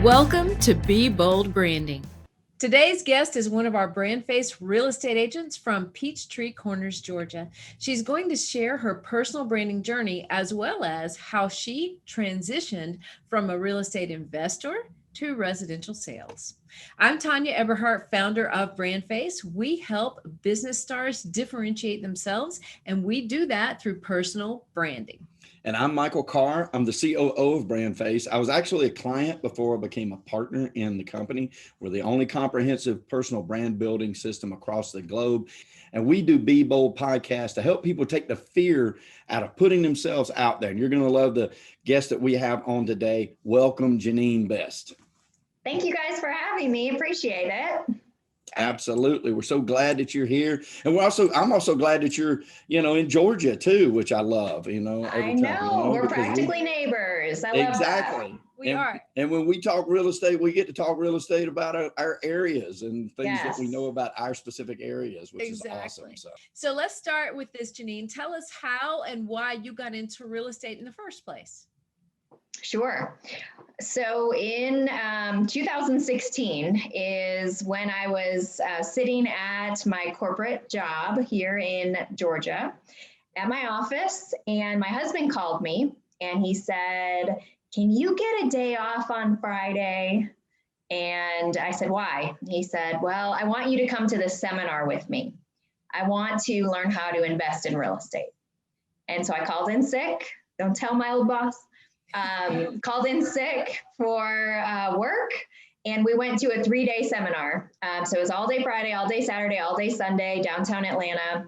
Welcome to Be Bold Branding. Today's guest is one of our BrandFace real estate agents from Peachtree Corners, Georgia. She's going to share her personal branding journey as well as how she transitioned from a real estate investor to residential sales. I'm Tanya Eberhardt, founder of BrandFace. We help business stars differentiate themselves, and we do that through personal branding. And I'm Michael Carr. I'm the COO of BrandFace. I was actually a client before I became a partner in the company. We're the only comprehensive personal brand building system across the globe. And we do Be Bold podcast to help people take the fear out of putting themselves out there. And you're going to love the guest that we have on today. Welcome, Janine Best. Thank you guys for having me. Appreciate it. Absolutely. We're so glad that you're here. And I'm also glad that you're, in Georgia too, which I love, I know. We're practically neighbors. I love exactly. That. We are. And when we talk real estate, we get to talk real estate about our areas and things that we know about our specific areas, which is awesome. So let's start with this, Janine. Tell us how and why you got into real estate in the first place. Sure. So in 2016 is when I was sitting at my corporate job here in Georgia at my office, and my husband called me and he said, "Can you get a day off on Friday?" And I said, "Why?" He said, "Well, I want you to come to this seminar with me. I want to learn how to invest in real estate." And so I called in sick. Don't tell my old boss. Called in sick for work, and we went to a 3-day seminar. So it was all day Friday, all day Saturday, all day Sunday, downtown Atlanta.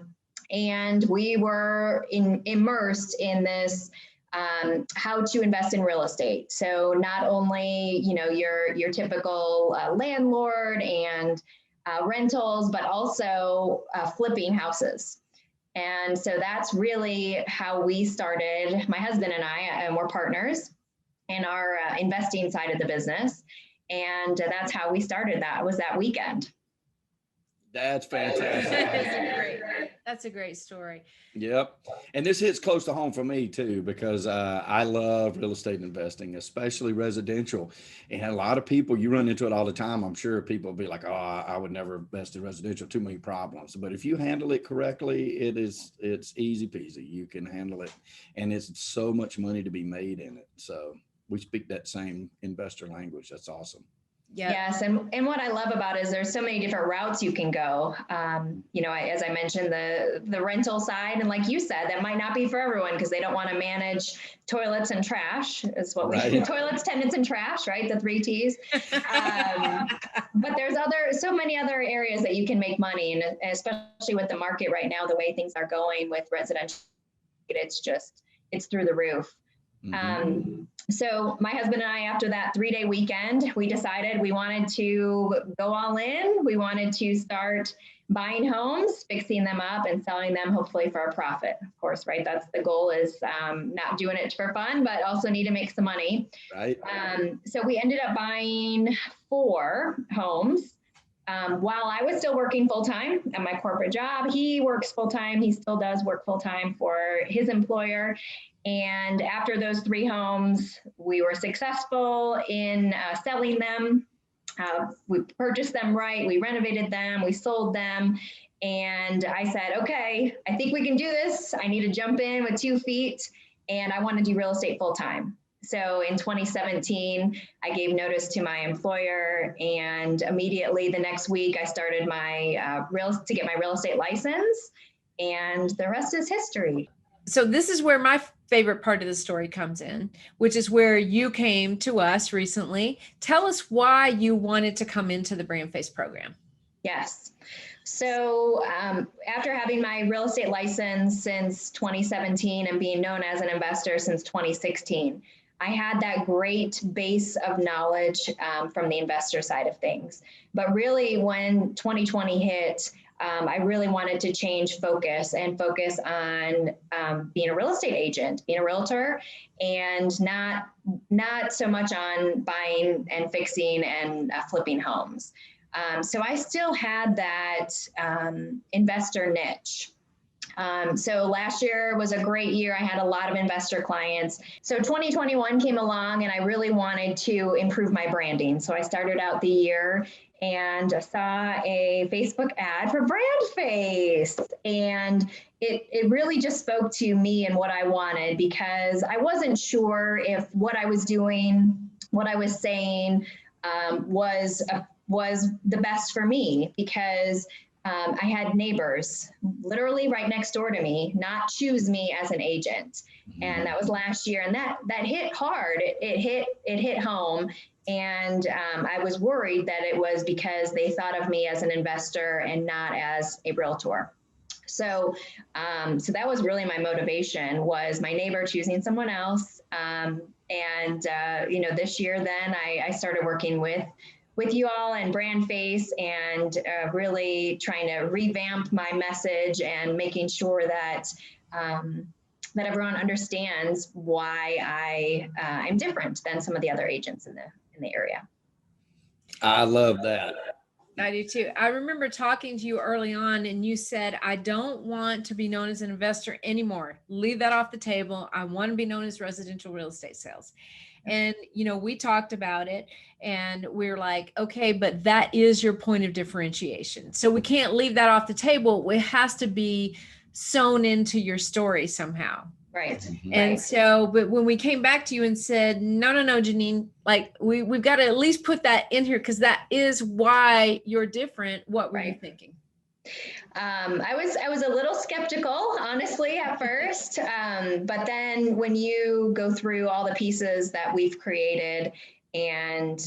And we were immersed in this how to invest in real estate. So not only, your typical landlord and rentals, but also flipping houses. And so that's really how we started, my husband and I, and we're partners in our investing side of the business. And that's how we started. That was that weekend. That's fantastic. That's a great story. Yep. And this hits close to home for me too, because I love real estate investing, especially residential. And a lot of people, you run into it all the time. I'm sure people will be like, "Oh, I would never invest in residential, too many problems." But if you handle it correctly, it's easy peasy. You can handle it. And it's so much money to be made in it. So we speak that same investor language. That's awesome. Yeah. Yes. And what I love about it is there's so many different routes you can go. As I mentioned, the rental side, and like you said, that might not be for everyone because they don't want to manage toilets and trash. Is what we toilets, tenants, and trash, right? The 3 T's. But there's so many other areas that you can make money, and especially with the market right now, the way things are going with residential, it's through the roof. Mm-hmm. So my husband and I, after that 3-day weekend, we decided we wanted to go all in. We wanted to start buying homes, fixing them up, and selling them hopefully for a profit. Of course, right? That's the goal, is not doing it for fun, but also need to make some money. Right. So we ended up buying 4 homes. While I was still working full-time at my corporate job. He works full-time. He still does work full-time for his employer. And after those 3 homes, we were successful in selling them. We purchased them right. We renovated them. We sold them. And I said, okay, I think we can do this. I need to jump in with 2 feet, and I want to do real estate full-time. So in 2017, I gave notice to my employer, and immediately the next week I started to get my real estate license, and the rest is history. So this is where my favorite part of the story comes in, which is where you came to us recently. Tell us why you wanted to come into the BrandFace program. Yes. So after having my real estate license since 2017 and being known as an investor since 2016, I had that great base of knowledge from the investor side of things. But really, when 2020 hit, I really wanted to change focus and focus on being a real estate agent, being a realtor, and not so much on buying and fixing and flipping homes. So I still had that investor niche. So last year was a great year. I had a lot of investor clients. So 2021 came along and I really wanted to improve my branding. So I started out the year and saw a Facebook ad for BrandFace. And it really just spoke to me and what I wanted, because I wasn't sure if what I was doing, what I was saying was the best for me, because I had neighbors literally right next door to me not choose me as an agent. And that was last year. And that hit hard. It hit home. And I was worried that it was because they thought of me as an investor and not as a realtor. So that was really my motivation, was my neighbor choosing someone else. This year then I started working with you all and BrandFace, and really trying to revamp my message and making sure that that everyone understands why I'm different than some of the other agents in the area. I love that. I do too. I remember talking to you early on and you said, I don't want to be known as an investor anymore. Leave that off the table. I want to be known as residential real estate sales. And, we talked about it and we're like, okay, but that is your point of differentiation. So we can't leave that off the table. It has to be sewn into your story somehow. Right. And so, but when we came back to you and said, no, Janine, like we've got to at least put that in here, because that is why you're different. What were you thinking? I was a little skeptical, honestly, at first. But then when you go through all the pieces that we've created and,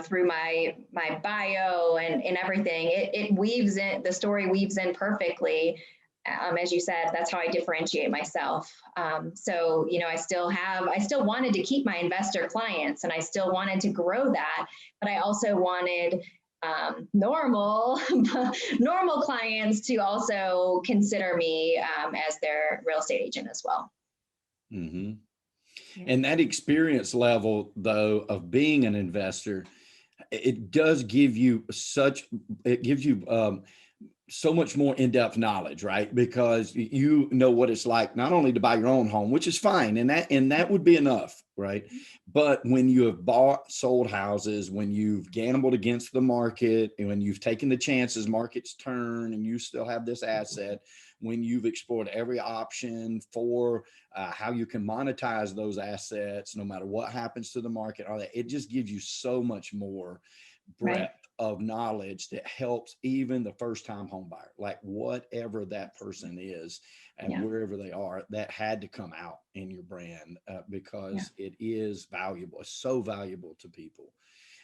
through my bio and everything, it weaves in, the story weaves in perfectly. As you said, that's how I differentiate myself. I still wanted to keep my investor clients and I still wanted to grow that, but I also wanted normal clients to also consider me as their real estate agent as well. Mm-hmm. Yeah. And that experience level, though, of being an investor, it does give you so much more in-depth knowledge, right? Because you know what it's like not only to buy your own home, which is fine, and that would be enough, right? But when you have bought, sold houses, when you've gambled against the market, and when you've taken the chances, markets turn, and you still have this asset, when you've explored every option for how you can monetize those assets, no matter what happens to the market, all that, it just gives you so much more breadth of knowledge that helps even the first-time home buyer, like whatever that person is and wherever they are, that had to come out in your brand because it is valuable. It's so valuable to people.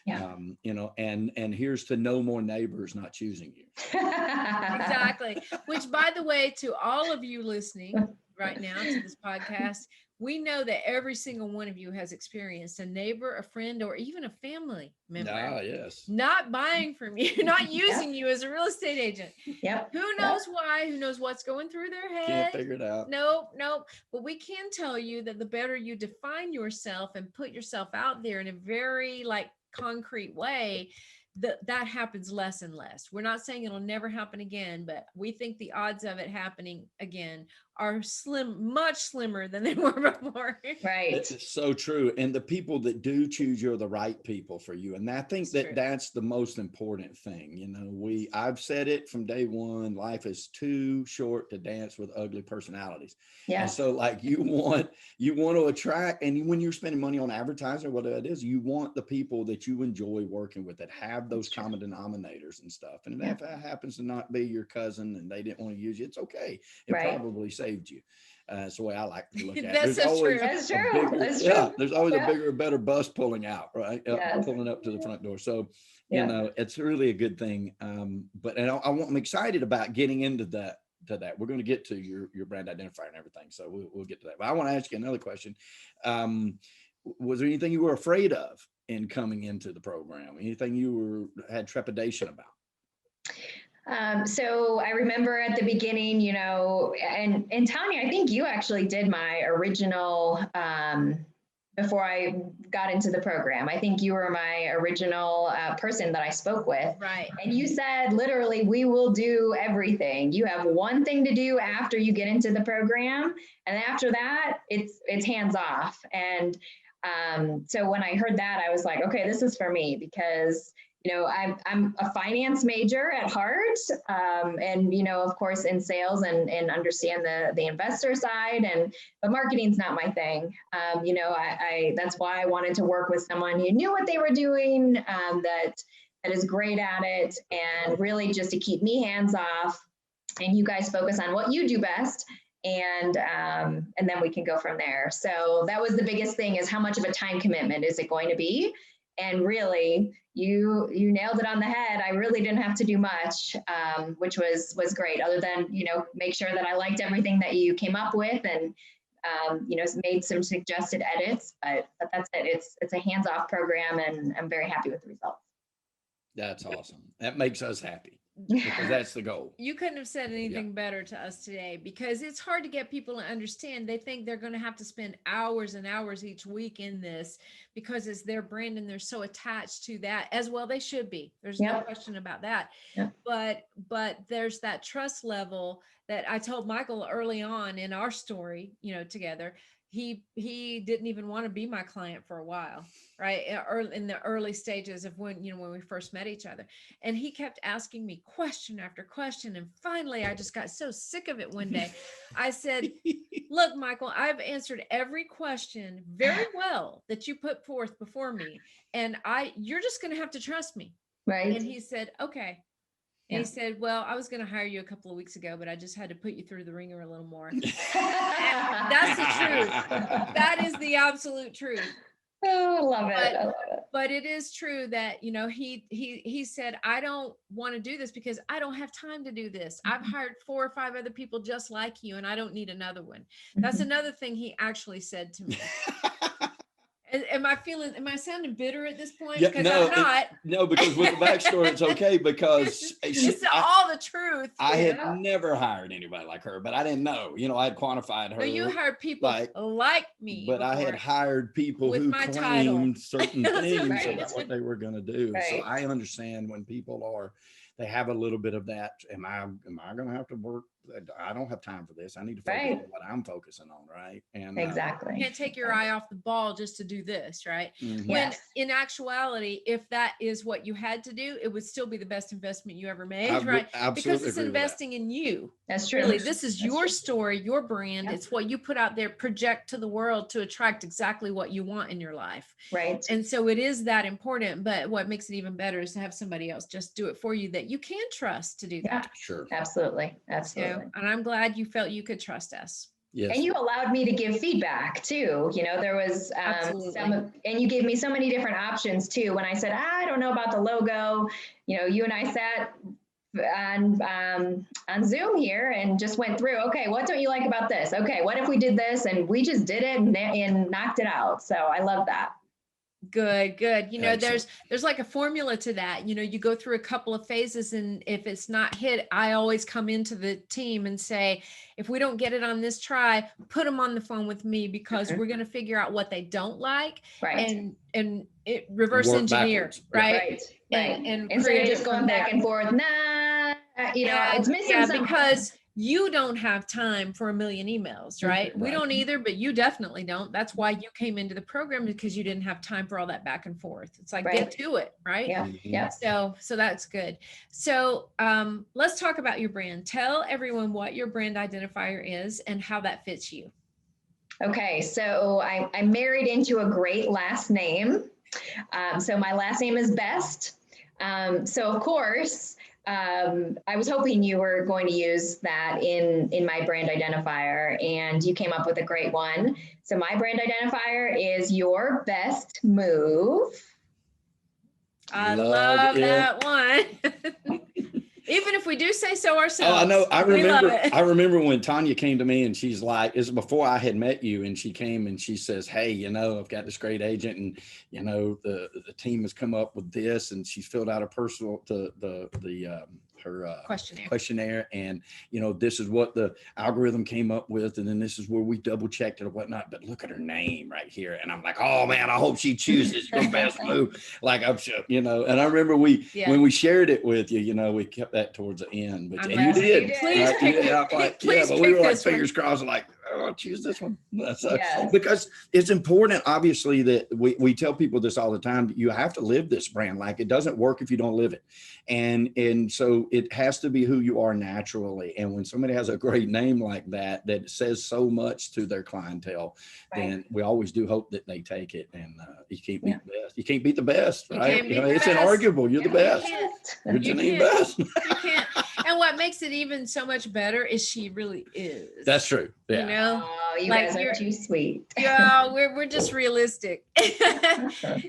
And here's to no more neighbors not choosing you. Exactly. Which, by the way, to all of you listening right now to this podcast, we know that every single one of you has experienced a neighbor, a friend, or even a family member not buying from you, not using you as a real estate agent. Who knows why? Who knows what's going through their head? Can't figure it out. Nope. But we can tell you that the better you define yourself and put yourself out there in a very concrete way, that happens less and less. We're not saying it'll never happen again, but we think the odds of it happening again are much slimmer than they were before. Right. It's so true. And the people that do choose you are the right people for you. And I think that's the most important thing. I've said it from day one, life is too short to dance with ugly personalities. Yeah. And so you want to attract, and when you're spending money on advertising or whatever it is, you want the people that you enjoy working with, that have those common denominators and stuff. And if that happens to not be your cousin and they didn't want to use you, it's okay. It probably saved you. That's the way I like to look at it. That's true. That's true. There's always a bigger, better bus pulling out, right? Pulling up to the front door. So, it's really a good thing. I'm excited about getting into that. We're going to get to your brand identifier and everything. So we'll get to that. But I want to ask you another question. Was there anything you were afraid of in coming into the program? Anything you had trepidation about? So I remember at the beginning, and Tanya, I think you actually did my original, before I got into the program. I think you were my original person that I spoke with. Right. And you said, literally, we will do everything. You have one thing to do after you get into the program. And after that, it's hands off. And so when I heard that, I was like, okay, this is for me, because I'm a finance major at heart, and of course in sales and understand the investor side, but marketing's not my thing. I that's why I wanted to work with someone who knew what they were doing, that is great at it, and really just to keep me hands off, and you guys focus on what you do best. And then we can go from there. So that was the biggest thing, is how much of a time commitment is it going to be? And really, you nailed it on the head. I really didn't have to do much, which was great, other than, make sure that I liked everything that you came up with, and, made some suggested edits, but that's it. It's a hands-off program, and I'm very happy with the results. That's awesome. That makes us happy, because that's the goal. You couldn't have said anything better to us today, because it's hard to get people to understand. They think they're going to have to spend hours and hours each week in this, because it's their brand and they're so attached to that, as well they should be. There's no question about that. But there's that trust level that I told Michael early on in our story, together. He didn't even want to be my client for a while, right? In the early stages of when we first met each other. And he kept asking me question after question. And finally, I just got so sick of it one day. I said, look, Michael, I've answered every question very well that you put forth before me. And you're just going to have to trust me. Right. And he said, okay. And he said, well, I was going to hire you a couple of weeks ago, but I just had to put you through the ringer a little more. That's the truth. That is the absolute truth. Oh, I love it. But it is true that, he said, I don't want to do this because I don't have time to do this. I've hired 4 or 5 other people just like you, and I don't need another one. That's another thing he actually said to me. Am I sounding bitter at this point? Because I'm not. No, because with the backstory, it's okay, because it's all the truth. I had never hired anybody like her, but I didn't know. I had quantified her. So you hired people like me. But I had hired people who claimed certain things about what they were going to do. Right. So I understand when people they have a little bit of that. Am I going to have to work? I don't have time for this. I need to focus on what I'm focusing on. Right. And exactly. You can't take your eye off the ball just to do this. Right. Mm-hmm. When in actuality, if that is what you had to do, it would still be the best investment you ever made. Right. Because it's investing in you. That's true. Really, this is your story, your brand. Yep. It's what you put out there, project to the world to attract exactly what you want in your life. Right. And so it is that important. But what makes it even better is to have somebody else just do it for you that you can trust to do that. Sure. Absolutely. And I'm glad you felt you could trust us. Yes. And you allowed me to give feedback too. There was and you gave me so many different options too. When I said, I don't know about the logo, you and I sat on Zoom here and just went through, okay, what don't you like about this? Okay, what if we did this? And we just did it and knocked it out. So I love that. Good. There's like a formula to that. You go through a couple of phases, and if it's not hit, I always come into the team and say, if we don't get it on this try, put them on the phone with me, because we're going to figure out what they don't like, and it reverse engineer, right? And instead of just going back and forth, it's missing something. Because you don't have time for a million emails, right? We don't either, but you definitely don't. That's why you came into the program, because you didn't have time for all that back and forth. It's like, get to it, right? Yeah. So that's good. So let's talk about your brand. Tell everyone what your brand identifier is and how that fits you. Okay, so I'm married into a great last name. So my last name is Best. So of course, I was hoping you were going to use that in my brand identifier, and you came up with a great one. So my brand identifier is your best move. I love that one. Even if we do say so ourselves. Oh, I know. I remember when Tanya came to me, and she's like, it's before I had met you, and she came and she says, hey, I've got this great agent, and the team has come up with this, and she's filled out a her questionnaire. And, this is what the algorithm came up with. And then this is where we double checked it or whatnot. But look at her name right here. And I'm like, oh man, I hope she chooses your best move. Like I'm sure, and I remember when we shared it with you, we kept that towards the end, but you did. Please pick but we were like fingers crossed, like, oh, I'll choose this one. Yes. Because it's important, obviously, that we tell people this all the time. You have to live this brand. Like it doesn't work if you don't live it. And so it has to be who you are naturally. And when somebody has a great name like that says so much to their clientele, then we always do hope that they take it. And you can't beat the best. You can't beat the best, right? It's inarguable. You're the best. You're Janine Best. You can't. And what makes it even so much better is she really is. That's true. Yeah. Oh, you guys are too sweet. Yeah, we're just realistic.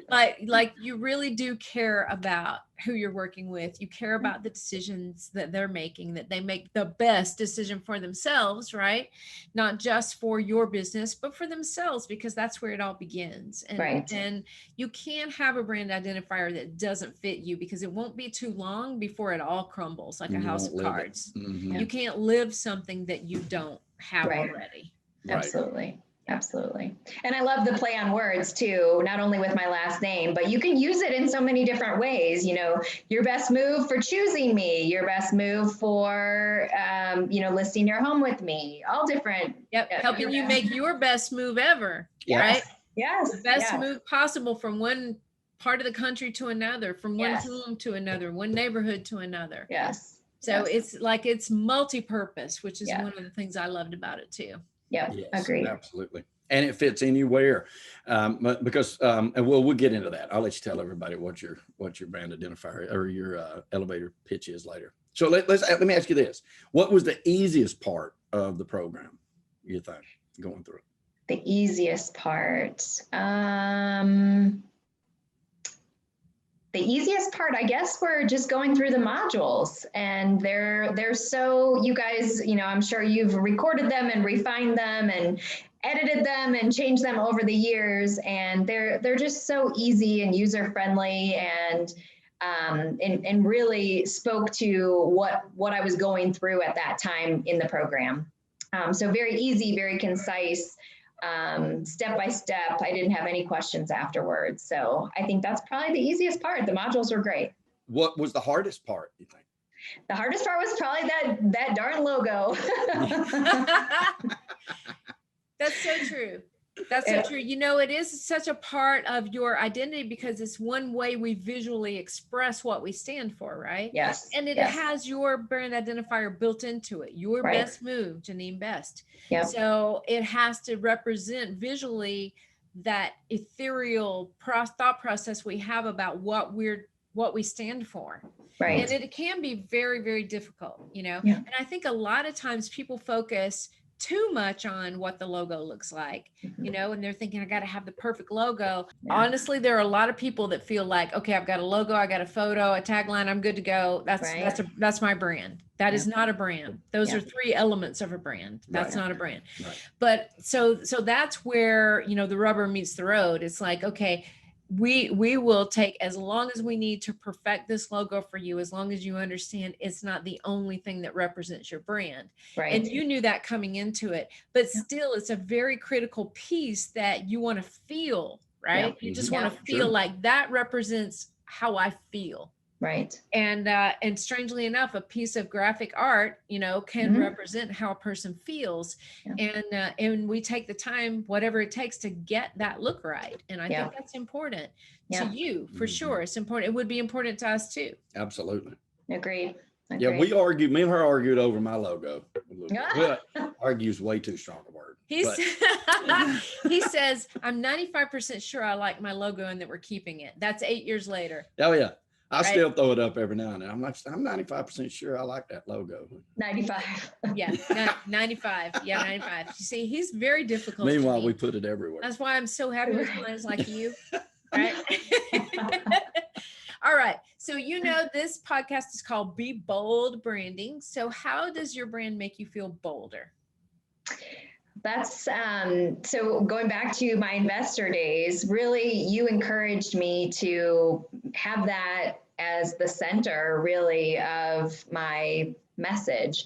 like you really do care about who you're working with. You care about the decisions that they're making, that they make the best decision for themselves, right? Not just for your business, but for themselves, because that's where it all begins. And you can't have a brand identifier that doesn't fit you, because it won't be too long before it all crumbles like a house of cards. Mm-hmm. You can't live something that you don't have already. Absolutely. And I love the play on words too, not only with my last name, but you can use it in so many different ways. Your best move for choosing me, your best move for, listing your home with me, all different. Helping you make your best move ever, right? Yes. The best move possible from one part of the country to another, from one home to another, one neighborhood to another. Yes. So it's multi-purpose, which is one of the things I loved about it too. Yeah, yes, agreed. Absolutely. And it fits anywhere, because and we'll get into that. I'll let you tell everybody what your brand identifier or your elevator pitch is later. So let me ask you this: what was the easiest part of the program, you think, going through it? The easiest part. The easiest part, I guess, we're just going through the modules, and they're so, you guys, I'm sure you've recorded them and refined them and edited them and changed them over the years, and they're just so easy and user friendly, and really spoke to what I was going through at that time in the program. So very easy, very concise. Step by step. I didn't have any questions afterwards. So I think that's probably the easiest part. The modules were great. What was the hardest part, you think? The hardest part was probably that darn logo. That's so true. That's so true. It is such a part of your identity, because it's one way we visually express what we stand for, right? Yes. And it has your brand identifier built into it. Your best move, Janine Best. Yep. So it has to represent visually that ethereal thought process we have about what we stand for. Right. And it can be very, very difficult, Yeah. And I think a lot of times people focus too much on what the logo looks like, and they're thinking, I got to have the perfect logo. Yeah. Honestly, there are a lot of people that feel like, okay, I've got a logo, I got a photo, a tagline, I'm good to go. That's my brand. That is not a brand. Those are three elements of a brand. That's not a brand. Right. But so that's where, the rubber meets the road. It's like, okay, we will take as long as we need to perfect this logo for you, as long as you understand it's not the only thing that represents your brand. Right. And you knew that coming into it, but still it's a very critical piece that you want to feel, right? You just want to feel like that represents how I feel. Right. And strangely enough, a piece of graphic art, can represent how a person feels. Yeah. And we take the time, whatever it takes, to get that look right. And I think that's important to you, for sure. It's important. It would be important to us too. Absolutely. Agreed. Yeah, me and her argued over my logo. Argues way too strong a word. He says, I'm 95% sure I like my logo and that we're keeping it. That's 8 years later. Oh yeah. I still throw it up every now and then. I'm 95% sure I like that logo. 95. Yeah, 95. Yeah, 95. You see, he's very difficult. Meanwhile, we put it everywhere. That's why I'm so happy with clients like you. Right? All right. So, this podcast is called Be Bold Branding. So how does your brand make you feel bolder? That's so going back to my investor days, really, you encouraged me to have that as the center really of my message.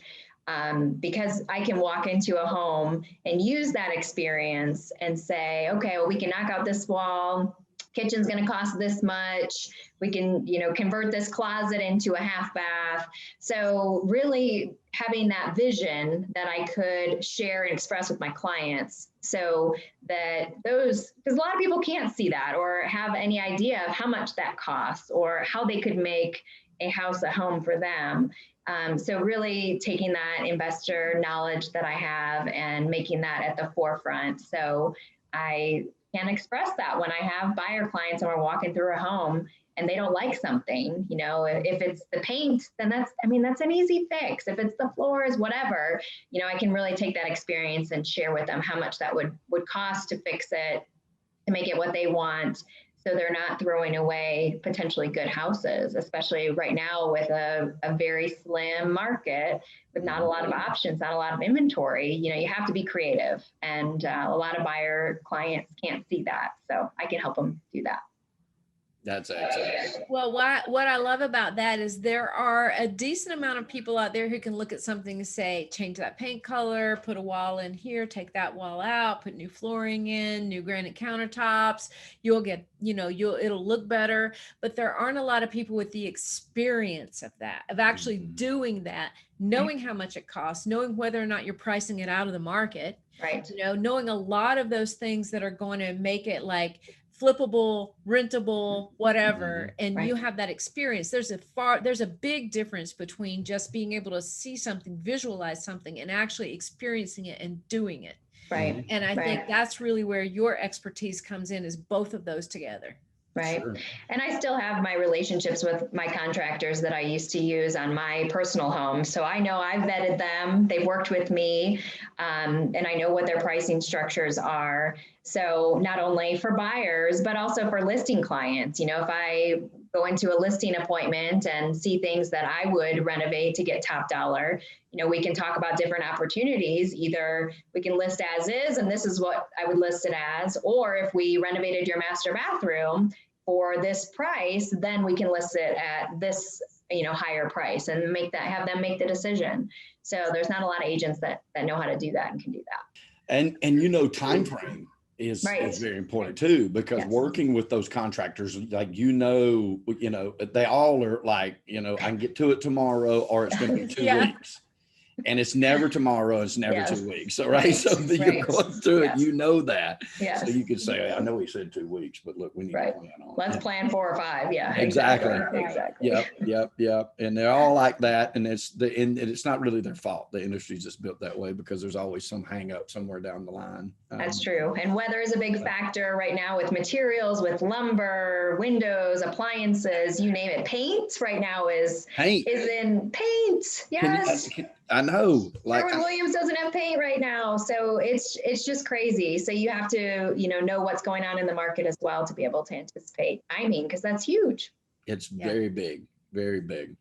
Because I can walk into a home and use that experience and say, okay, well, we can knock out this wall. Kitchen's going to cost this much. We can, convert this closet into a half bath. So really having that vision that I could share and express with my clients, so that because a lot of people can't see that or have any idea of how much that costs or how they could make a house a home for them. So really taking that investor knowledge that I have and making that at the forefront. So I can express that when I have buyer clients and we're walking through a home and they don't like something, if it's the paint, then that's an easy fix. If it's the floors, whatever, I can really take that experience and share with them how much that would cost to fix it, to make it what they want. So they're not throwing away potentially good houses, especially right now with a very slim market with not a lot of options, not a lot of inventory. You have to be creative, and a lot of buyer clients can't see that. So I can help them do that. That's excellent. Well, what I love about that is there are a decent amount of people out there who can look at something and say, change that paint color, put a wall in here, take that wall out, put new flooring in, new granite countertops. You'll get, it'll look better. But there aren't a lot of people with the experience of that, of actually doing that, knowing how much it costs, knowing whether or not you're pricing it out of the market, right? Knowing a lot of those things that are going to make it like flippable, rentable, whatever, and right. You have that experience. There's a big difference between just being able to see something, visualize something, and actually experiencing it and doing it. Right. And I think that's really where your expertise comes in, is both of those together. Right. Sure. And I still have my relationships with my contractors that I used to use on my personal home. So I know I've vetted them. They've worked with me, and I know what their pricing structures are. So not only for buyers, but also for listing clients. If I go into a listing appointment and see things that I would renovate to get top dollar, we can talk about different opportunities. Either we can list as is, and this is what I would list it as, or if we renovated your master bathroom for this price, then we can list it at this, higher price, and have them make the decision. So there's not a lot of agents that know how to do that and can do that. And time frame is very important too, because working with those contractors, like, they all are like, I can get to it tomorrow, or it's going to be 2 weeks. And it's never tomorrow. It's never 2 weeks. So, So you're going through it, that. So you could say, I know he said 2 weeks, but look, we need to plan on it. Let's plan 4 or 5. Yeah, exactly. Yep. And they're all like that. And it's not really their fault. The industry's just built that way because there's always some hang up somewhere down the line. That's true. And weather is a big factor right now with materials, with lumber, windows, appliances, you name it. Paint right now is in paint. Yes. I know. Sherwin-Williams doesn't have paint right now. So it's just crazy. So you have to, know what's going on in the market as well to be able to anticipate timing, because that's huge. It's very big, very big.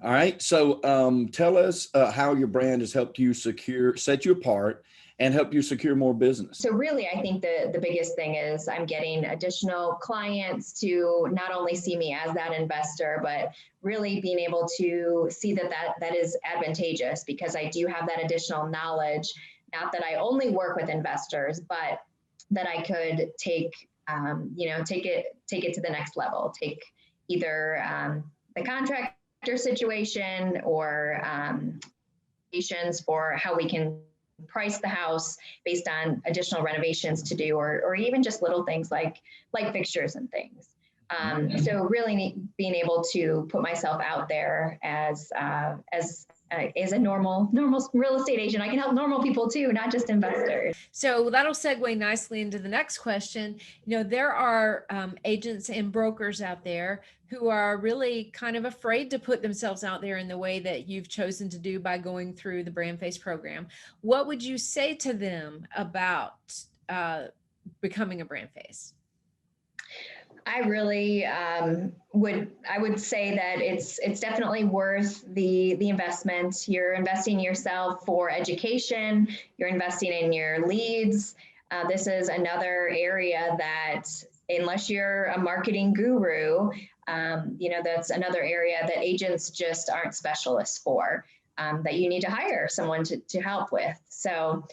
All right. So tell us how your brand has helped you set you apart and help you secure more business. So really, I think the biggest thing is I'm getting additional clients to not only see me as that investor, but really being able to see that is advantageous, because I do have that additional knowledge. Not that I only work with investors, but that I could take it to the next level. Take either the contractor situation or for how we can price the house based on additional renovations to do, or even just little things like fixtures and things. So really being able to put myself out there as a normal real estate agent. I can help normal people too, not just investors. So that'll segue nicely into the next question. There are agents and brokers out there who are really kind of afraid to put themselves out there in the way that you've chosen to do by going through the BrandFace program. What would you say to them about becoming a BrandFace? I really would say that it's definitely worth the investment. You're investing in yourself for education. You're investing in your leads. This is another area that, unless you're a marketing guru, That's another area that agents just aren't specialists for, that you need to hire someone to help with. So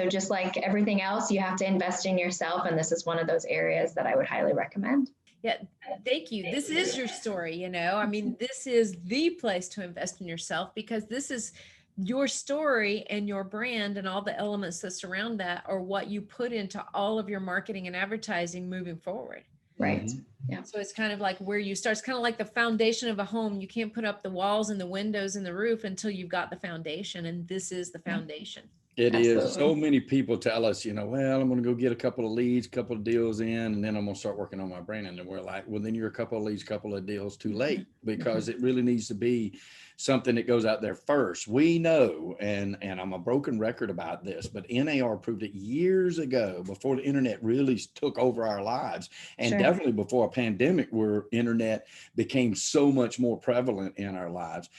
just like everything else, you have to invest in yourself. And this is one of those areas that I would highly recommend. Yeah, thank you. This is your story, I mean, this is the place to invest in yourself, because this is your story, and your brand and all the elements that surround that are what you put into all of your marketing and advertising moving forward. Right. Mm-hmm. Yeah. So it's kind of like where you start. It's kind of like the foundation of a home. You can't put up the walls and the windows and the roof until you've got the foundation. And this is the foundation. It Absolutely. is. So many people tell us, well, I'm going to go get a couple of leads, couple of deals in, and then I'm going to start working on my brand. And we're like, well, then you're a couple of leads, couple of deals too late, because it really needs to be something that goes out there first. We know, and I'm a broken record about this, but NAR proved it years ago, before the internet really took over our lives, and Sure. definitely before a pandemic where internet became so much more prevalent in our lives.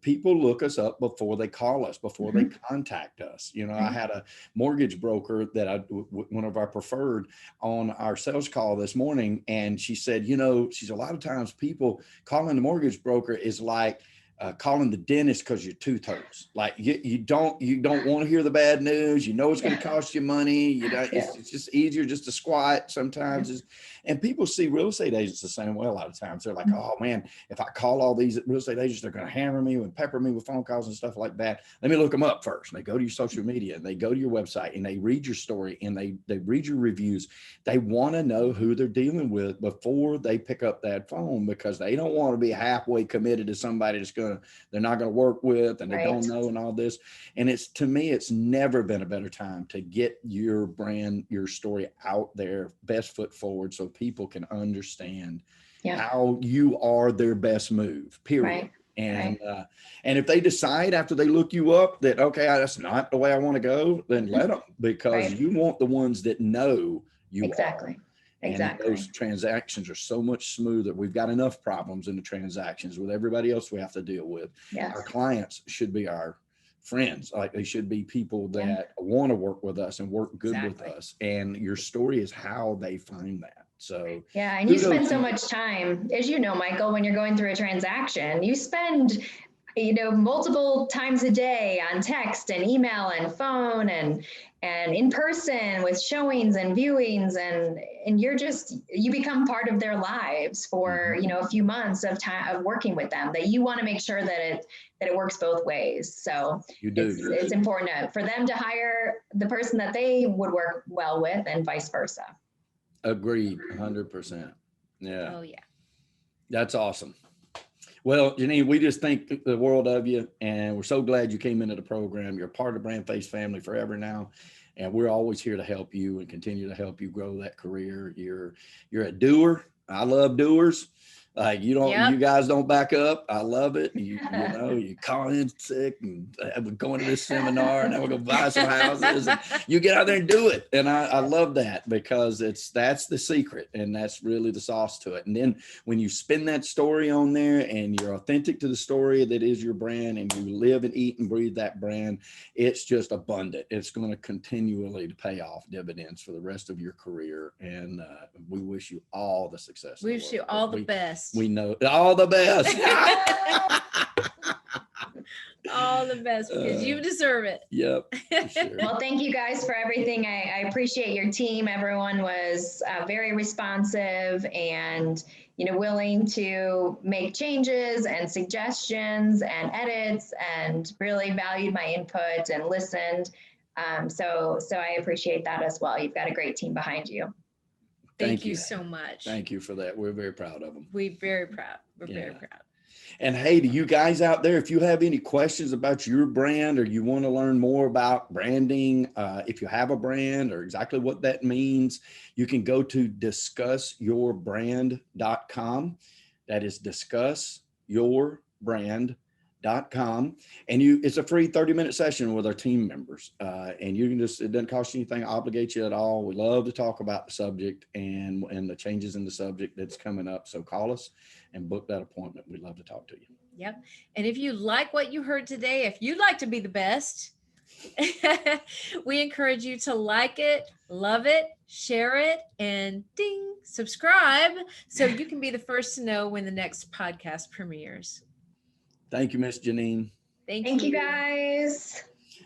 People look us up before they call us, before they contact us. I had a mortgage broker that one of our preferred, on our sales call this morning, and she said, she's a lot of times people calling the mortgage broker is like calling the dentist because your tooth hurts. Like you don't want to hear the bad news. It's going to cost you money. It's just easier just to squat sometimes. And people see real estate agents the same way a lot of times. They're like, oh man, if I call all these real estate agents, they're going to hammer me and pepper me with phone calls and stuff like that. Let me look them up first. And they go to your social media, and they go to your website, and they read your story, and they read your reviews. They want to know who they're dealing with before they pick up that phone, because they don't want to be halfway committed to somebody they're not going to work with, and they don't know, and all this. And to me, it's never been a better time to get your brand, your story out there, best foot forward, so people can understand how you are their best move, period. And if they decide after they look you up that, okay, that's not the way I want to go, then let them, because you want the ones that know you are. And those transactions are so much smoother. We've got enough problems in the transactions with everybody else we have to deal with. Our clients should be our friends. Like, they should be people that want to work with us and work good with us. And your story is how they find that. So and you spend so much time, as you know, Michael, when you're going through a transaction, you spend multiple times a day on text and email and phone and in person with showings and viewings, and you become part of their lives for a few months of time of working with them, that you want to make sure that it works both ways. So it's important for them to hire the person that they would work well with, and vice versa. Agreed, 100%. Yeah. Oh yeah. That's awesome. Well, Janine, we just think the world of you, and we're so glad you came into the program. You're a part of the BrandFace family forever now, and we're always here to help you and continue to help you grow that career. You're a doer. I love doers. Like, you guys don't back up. I love it. You call in sick, and we're going to this seminar, and then we're going to buy some houses, and you get out there and do it. And I love that, because that's the secret, and that's really the sauce to it. And then when you spin that story on there, and you're authentic to the story that is your brand, and you live and eat and breathe that brand, it's just abundant. It's going to continually pay off dividends for the rest of your career. And we wish you all the success. We wish you all the best. We know all the best. All the best, because you deserve it. Yep. Sure. Well, thank you guys for everything. I appreciate your team. Everyone was very responsive and willing to make changes and suggestions and edits, and really valued my input and listened. So I appreciate that as well. You've got a great team behind you. Thank you so much. Thank you for that. We're very proud of them. We're very proud. We're very proud. And hey, to you guys out there, if you have any questions about your brand, or you want to learn more about branding, if you have a brand or exactly what that means, you can go to discussyourbrand.com. That is discussyourbrand.com. And it's a free 30-minute session with our team members. And you can it doesn't cost you anything, obligate you at all. We love to talk about the subject and the changes in the subject that's coming up. So call us and book that appointment. We'd love to talk to you. Yep. And if you like what you heard today, if you'd like to be the best, we encourage you to like it, love it, share it, and ding, subscribe, so you can be the first to know when the next podcast premieres. Thank you, Miss Janine. Thank you, guys.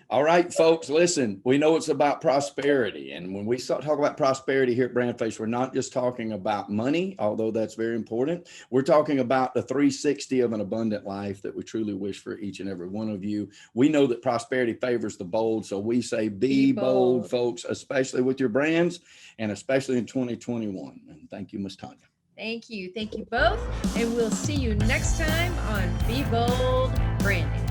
All right, folks, listen, we know it's about prosperity. And when we start talking about prosperity here at BrandFace, we're not just talking about money, although that's very important. We're talking about the 360 of an abundant life that we truly wish for each and every one of you. We know that prosperity favors the bold. So we say, be bold, folks, especially with your brands and especially in 2021. And thank you, Ms. Tanya. Thank you. Thank you both. And we'll see you next time on Be Bold Branding.